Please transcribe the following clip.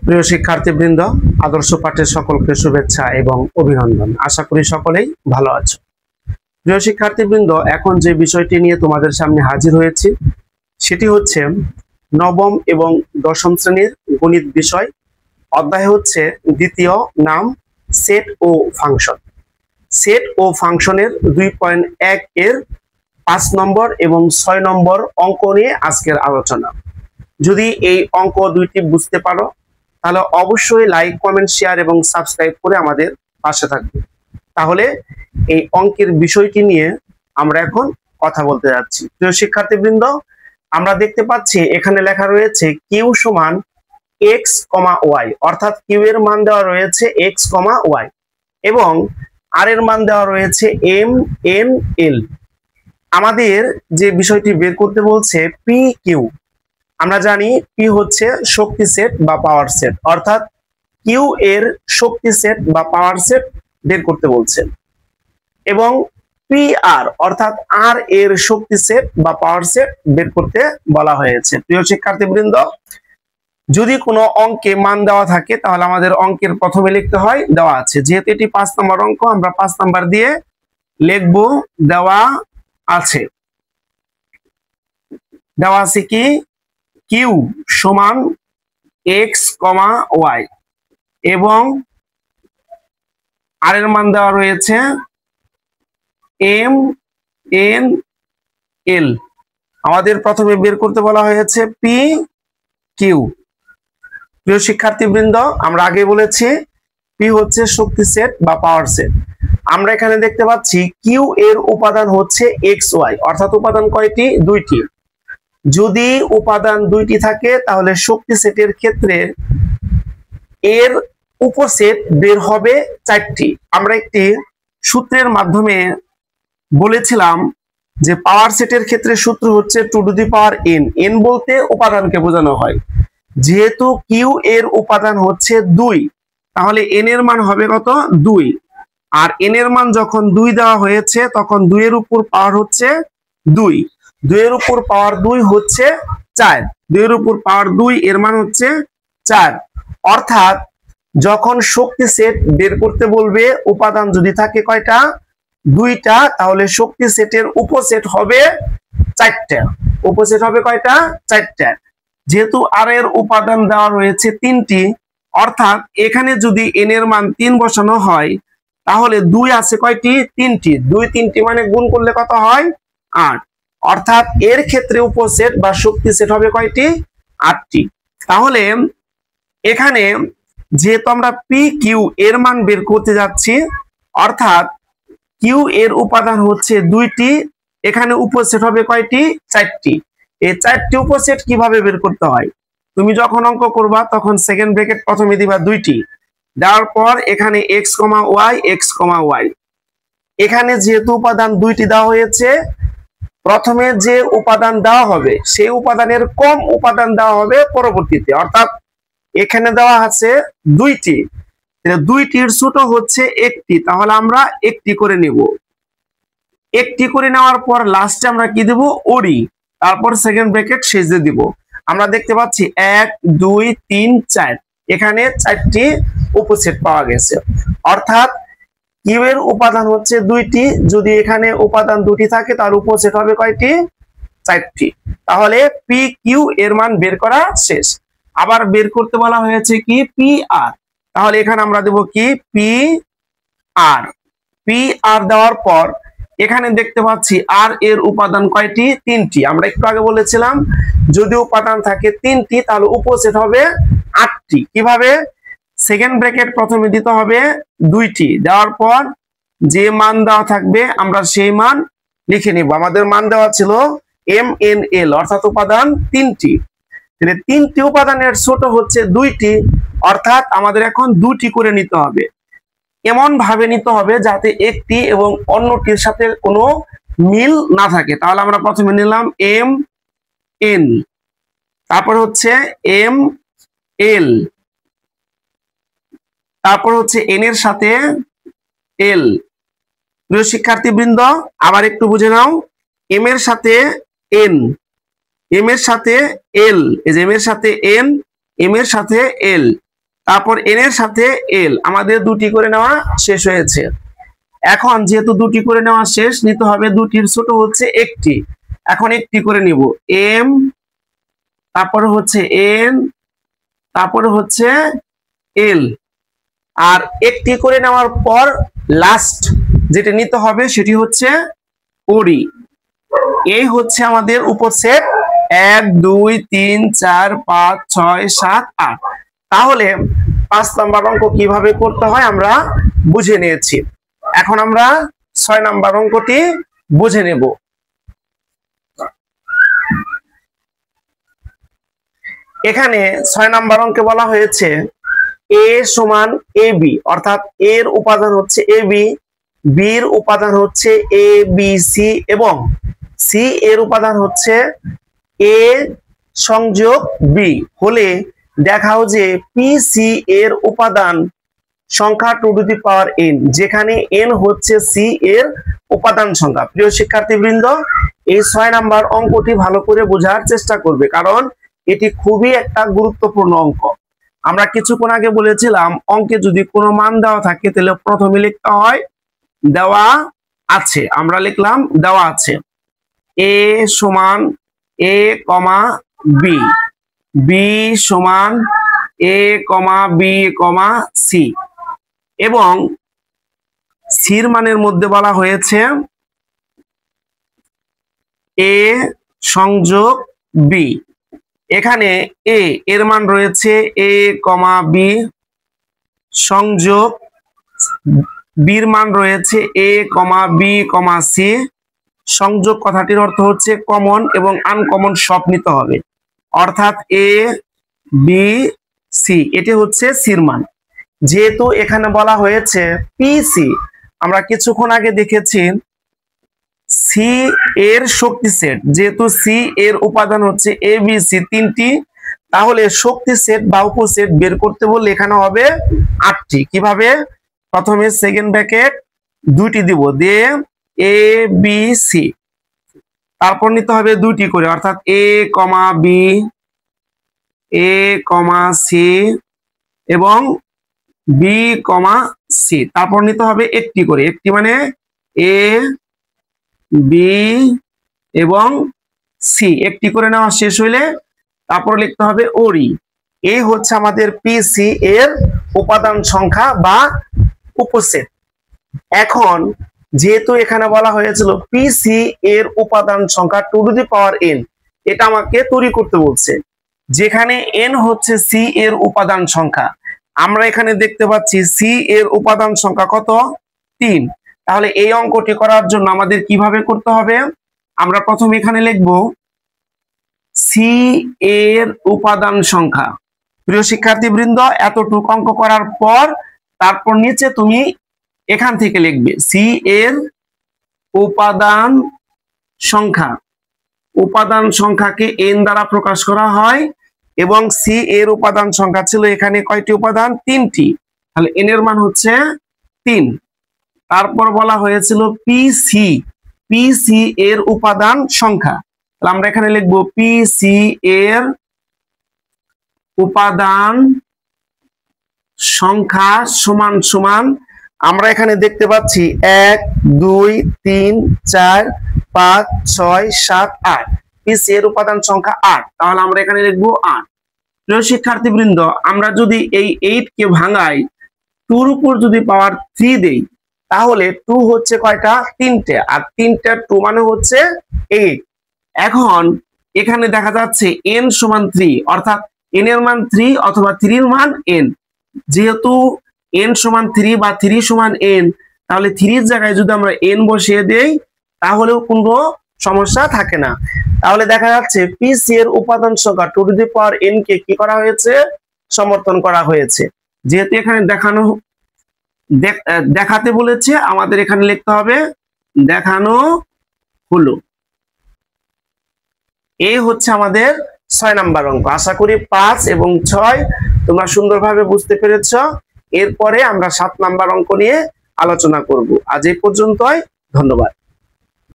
প্রিয় শিক্ষার্থীবৃন্দ, আদর্শ পাঠের সকলকে শুভেচ্ছা এবং অভিনন্দন। আশা করি সকলেই ভালো আছো। প্রিয় শিক্ষার্থীবৃন্দ, এখন যে বিষয়টি নিয়ে তোমাদের সামনে হাজির হয়েছি সেটি হচ্ছে নবম এবং দশম শ্রেণীর গণিত বিষয়। অধ্যায় হচ্ছে দ্বিতীয়, নাম সেট ও ফাংশন। সেট ও ফাংশনের 2.1 এর 5 নম্বর এবং 6 নম্বর অঙ্ক নিয়ে আজকের আলোচনা। যদি এই অঙ্ক দুইটি বুঝতে পারো তাহলে অবশ্যই লাইক, কমেন্ট, শেয়ার এবং সাবস্ক্রাইব করে আমাদের পাশে থাকবে। তাহলে এই অঙ্কের বিষয়টি নিয়ে আমরা এখন কথা বলতে যাচ্ছি। প্রিয় শিক্ষার্থীবৃন্দ, আমরা দেখতে পাচ্ছি এখানে লেখা রয়েছে কিউ সমান এক্স কমা ওয়াই, অর্থাৎ কিউ এর মান দেওয়া রয়েছে এক্স কমা ওয়াই এবং আর এর মান দেওয়া রয়েছে এম এন এল। আমাদের যে বিষয়টি বের করতে বলছে পি কিউ। আমরা জানি পি হচ্ছে শক্তি সেট বা পাওয়ার সেট, অর্থাৎ কিউ এর শক্তি সেট বা পাওয়ার সেট বের করতে বলছে এবং পি আর অর্থাৎ আর এর শক্তি সেট বা পাওয়ার সেট বের করতে বলা হয়েছে। প্রিয় শিক্ষার্থীবৃন্দ, যদি কোনো অঙ্কে মান দেওয়া থাকে তাহলে আমাদের অঙ্কের প্রথমে লিখতে হয় দেওয়া আছে। যেহেতু এটি 5 নম্বর অঙ্ক, আমরা 5 নাম্বার দিয়ে লিখবো দেওয়া আছে। দেওয়া আছে কি কিউ সমান এক্স কমা ওয়াই এবং আর এর মান দেওয়া রয়েছে এম এন এল। আমাদের প্রথমে বের করতে বলা হয়েছে পি কিউ। প্রিয় শিক্ষার্থীবৃন্দ, আমরা আগে বলেছি পি হচ্ছে শক্তি সেট বা পাওয়ার সেট। আমরা এখানে দেখতে পাচ্ছি কিউ এর উপাদান হচ্ছে এক্স ওয়াই, অর্থাৎ উপাদান কয়টি? দুইটি। যদি উপাদান দুইটি থাকে তাহলে শক্তি সেটের ক্ষেত্রে এর উপসেট বের হবে 4টি। আমরা একটি সূত্রের মাধ্যমে বলেছিলাম যে পাওয়ার সেটের ক্ষেত্রে সূত্র হচ্ছে 2 two the power N. N বলতে উপাদানকে বোঝানো হয়। যেহেতু কিউ এর উপাদান হচ্ছে 2, তাহলে এন এর মান হবে কত? 2। আর এন এর মান যখন 2 দেওয়া হয়েছে তখন 2 এর উপর পাওয়ার হচ্ছে 2। 2 এর উপর পাওয়ার 2 হচ্ছে 4। 2 এর উপর পাওয়ার 2 এর মান হচ্ছে 4। অর্থাৎ যখন শক্তি সেট বের করতে বলবে উপাদান যদি থাকে কয়টা? 2টা, তাহলে শক্তি সেটের উপসেট হবে 4টা। উপসেট হবে কয়টা? 4টা। যেহেতু আর এর উপাদান দেওয়া রয়েছে 3টি, অর্থাৎ এখানে যদি এন এর মান 3 বসানো হয় তাহলে 2 আছে কয়টি? 3টি। 2 3টি মানে গুণ করলে কত হয়? 8। অর্থাৎ এর ক্ষেত্রে উপসেট বা শক্তি সেট হবে কয়টি? 8টি। তাহলে এখানে যেহেতু আমরা পি কিউ এর মান বের করতে যাচ্ছি, অর্থাৎ কিউ এর উপাদান হচ্ছে 2টি, এখানে উপসেট হবে কয়টি? 4টি। এই 4টি উপসেট কিভাবে বের করতে হয়? তুমি যখন অঙ্ক করবা তখন সেকেন্ড ব্র্যাকেট প্রথমে দিবা 2টি, দেওয়ার পর এখানে এক্স কমা ওয়াই, এক্স কমা ওয়াই। এখানে যেহেতু উপাদান 2টি দেওয়া হয়েছে, প্রথমে যে উপাদান দেওয়া হবে সেই উপাদানের কম উপাদান দেওয়া হবে পরবর্তীতে। অর্থাৎ এখানে দেওয়া আছে 2টি, 2টির ছোট হচ্ছে 1টি, তাহলে আমরা 1টি করে নিব। 1টি করে নেওয়ার পর লাস্টে আমরা কি দেব? ওডি, তারপর সেকেন্ড ব্র্যাকেট শেষে দিব। আমরা দেখতে পাচ্ছি 1 2 3 4, এখানে 4টি উপসেট পাওয়া গেছে। অর্থাৎ কিউ এর উপাদান হচ্ছে 2টি, যদি এখানে উপাদান 2টি থাকে তার উপসেট হবে কয়টি? 4টি। তাহলে পি কিউ এর মান বের করা শেষ। আবার বের করতে বলা হয়েছে কি পি আর, তাহলে এখানে আমরা দেব কি পি আর। পি আর দেওয়ার পর এখানে দেখতে পাচ্ছি আর এর উপাদান কয়টি? 3টি। আমরা একটু আগে বলেছিলাম যদি উপাদান থাকে 3টি তাহলে উপসেট হবে 8টি। কিভাবে? সেকেন্ড ব্র্যাকেট প্রথমে দিতে হবে 2টি, দেওয়ার পর যে মান দেওয়া থাকবে আমরা সেই মান লিখে নিব। আমাদের মান দেওয়া ছিল এম এন এল, অর্থাৎ উপাদান 3টি। 3টি উপাদানের ছোট হচ্ছে 2টি, অর্থাৎ আমাদের এখন 2টি করে নিতে হবে। এমন ভাবে নিতে হবে যাতে একটি এবং অন্যটির সাথে কোনো মিল না থাকে। তাহলে আমরা প্রথমে নিলাম এম এন, তারপর হচ্ছে এম এল, তারপর হচ্ছে এন এর সাথে এল। প্রিয় শিক্ষার্থীবৃন্দ, আবার একটু বুঝে নাও, এম এর সাথে এন, এম এর সাথে এল, এই যে এম এর সাথে এন, এম এর সাথে এল, তারপর এন এর সাথে এল, আমাদের দুটি করে নেওয়া শেষ হয়েছে। এখন যেহেতু দুটি করে নেওয়া শেষ, নিতে হবে দুটির ছোট হচ্ছে একটি। এখন একটি করে নিব, এম, তারপরে হচ্ছে এন, তারপরে হচ্ছে এল। আর একটি করে নেওয়ার পর লাস্ট যেটা নিতে হবে সেটি হচ্ছে ওডি। এই হচ্ছে আমাদের উপসেট 1 2 3 4 5 6 7 8। তাহলে 5 নাম্বার অঙ্ক কিভাবে করতে হয় আমরা বুঝে নিয়েছি। এখন আমরা 6 নাম্বার অঙ্কটি বুঝে নেব। এখানে 6 নাম্বার অঙ্কে বলা হয়েছে এ সমান এ বি, অর্থাৎ এর উপাদান হচ্ছে এ বি, বির উপাদান হচ্ছে এ বি সি এবং সি এর উপাদান হচ্ছে এ সংযোগ বি হলে দেখাও যে পি সি এর উপাদান সংখ্যা two to the power n, যেখানে এন হচ্ছে সি এর উপাদান সংখ্যা। প্রিয় শিক্ষার্থীবৃন্দ, এই 6 নাম্বার অঙ্কটি ভালো করে বোঝার চেষ্টা করবে, কারণ এটি খুবই একটা গুরুত্বপূর্ণ অঙ্ক। আমরা কিছুক্ষণ আগে বলেছিলাম অঙ্কে যদি কোনো মান দেওয়া থাকে তাহলে প্রথমে লিখতে হয় দেওয়া আছে। আমরা লিখলাম দেওয়া আছে, এ সমান এ কমা বি, বি সমান এ কমা বি কমা সি এবং সির মানের মধ্যে বলা হয়েছে এ সংযোগ বি। এখানে এ এর মান রয়েছে এ কমা বি সংযোগ বির মান রয়েছে এ কমা বি কমা সি। সংযোগ কথাটির অর্থ হচ্ছে কমন এবং আনকমন সব নিতে হবে, অর্থাৎ এ বি সি, এটি হচ্ছে সির মান। যেহেতু এখানে বলা হয়েছে পি সি, আমরা কিছুক্ষণ আগে দেখেছি সি এর শক্তি সেট, যেহেতু সি এর উপাদান হচ্ছে এ বি সি তিনটি, তাহলে শক্তি সেট বা উপসেট বের করতে বললে এখানে হবে 8টি। কিভাবে? প্রথমে সেকেন্ড ব্র্যাকেট দুইটি দিব, দিয়ে এ বি সি, তারপর নিতে হবে দুইটি করে, অর্থাৎ এ কমা বি, এ কমা সি এবং বি কমা সি, তারপর নিতে হবে একটি করে, একটি মানে এ বি এবং সি, একটি করে নেওয়া শেষ হইলে তারপর লিখতে হবে ওরি। এই হচ্ছে আমাদের পিসি এর উপাদান সংখ্যা বা উপসেট। এখন যেহেতু এখানে বলা হয়েছিল পিসি এর উপাদান সংখ্যা two to the power n, এটা আমাকে তৈরি করতে বলছে, যেখানে এন হচ্ছে সি এর উপাদান সংখ্যা। আমরা এখানে দেখতে পাচ্ছি সি এর উপাদান সংখ্যা কত? 3। তাহলে এই অঙ্কটি করার জন্য আমাদের কিভাবে করতে হবে? আমরা প্রথমে এখানে লিখব সি এর উপাদান সংখ্যা। প্রিয় শিক্ষার্থীবৃন্দ, এতটুকু অঙ্ক করার পর তারপর নিচে তুমি এখান থেকে লিখবে সি এর উপাদান সংখ্যা। উপাদান সংখ্যাকে এন দ্বারা প্রকাশ করা হয় এবং সি এর উপাদান সংখ্যা ছিল এখানে কয়টি উপাদান? 3টি, তাহলে এন এর মান হচ্ছে 3। তারপর বলা হয়েছিল পিসি, পিসি এর উপাদান সংখ্যা, তাহলে আমরা এখানে লিখব পিসি এর উপাদান সংখ্যা সমান সমান, আমরা এখানে দেখতে পাচ্ছি 1 2 3 4 5 6 7 8, পিসি এর উপাদান সংখ্যা 8, তাহলে আমরা এখানে লিখব 8। প্রিয় শিক্ষার্থীবৃন্দ, আমরা যদি এই 8 কে ভাঙাই 2 এর উপর যদি পাওয়ার 3 দেই, তাহলে 2 হচ্ছে কয়টা? 3টে, আর 3টা 2 মানে হচ্ছে 8। এখন এখানে দেখা যাচ্ছে n সমান 3, অর্থাৎ n এর মান 3 অথবা 3 এর মান n। যেহেতু n সমান 3 বা 3 সমান n, তাহলে 3 এর জায়গায় যদি আমরা n বসিয়ে দেই তাহলেও কোনো সমস্যা থাকে না। তাহলে দেখা যাচ্ছে পিসি এর উপাদান সংখ্যা two to the power n কে কি করা হয়েছে? সমর্থন করা হয়েছে। যেহেতু এখানে দেখাতে বলেছে, আমাদের এখানে লিখতে হবে দেখানো হলো। এই হচ্ছে আমাদের 6 নাম্বার অঙ্ক। আশা করি 5 এবং 6 তোমরা সুন্দরভাবে বুঝতে পেরেছ। এরপরে আমরা 7 নাম্বার অঙ্ক নিয়ে আলোচনা করব। আজ এই পর্যন্তই, ধন্যবাদ।